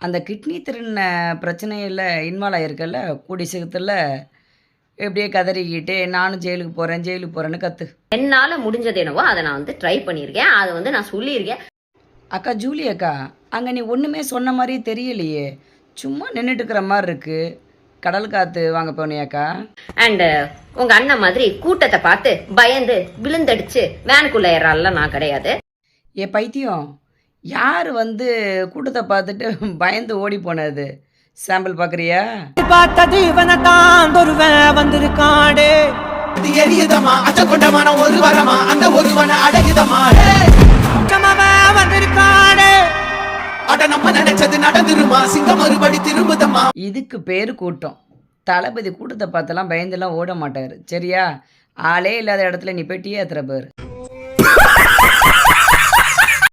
அந்த கிட்னி திருடின பிரச்சனையில இன்வால்வ் ஆயிருக்கல்ல, கூடிய சீக்கிரத்தில இப்படியே கதறிக்கிட்டே நானும் ஜெயிலுக்கு போறேன், ஜெயிலுக்கு போறேன்னு கத்து. என்னால முடிஞ்சது என்னவோ அத நான் வந்து ட்ரை பண்ணியிருக்கேன். அத வந்து நான் சொல்லியிருக்கேன். அக்கா ஜூலி அக்கா, அங்க நீ ஒண்ணுமே சொன்ன மாரி தெரியலையே! சும்மா நின்னுட்டு இருக்கிற மாரி இருக்கு. கடல் காத்து வாங்க போனியாக்கா? அண்ட் உங்க அண்ணன் மாதிரி கூட்டத்த பார்த்து பயந்து விழுந்தடிச்சு வேனுக்குள்ள ஏறாலாம் நான் கிடையாது. ஏ பைத்தியம்! யாரு வந்து கூட்டத்த பார்த்துட்டு பயந்து ஓடி போனது? சாம்பிள் பார்க்குறியா? பார்த்தது இவனத்தான் ஒருவன் வந்திருக்காடே. இது எரியுதமா அச்ச கொண்டமான ஒரு வரமா அந்த ஒருவனை அடையுதமா வந்திருக்காடே. அட நம்ம நினைச்சது நடந்துருமா சிங்கம் மறுபடி திரும்புதமா. இதுக்கு பேரு கூட்டம். தளபதி கூட்டத்த பார்த்தெல்லாம் பயந்துலாம் ஓட மாட்டாரு. சரியா? ஆளே இல்லாத இடத்துல நீ போய் டீ ஏத்துற பாரு.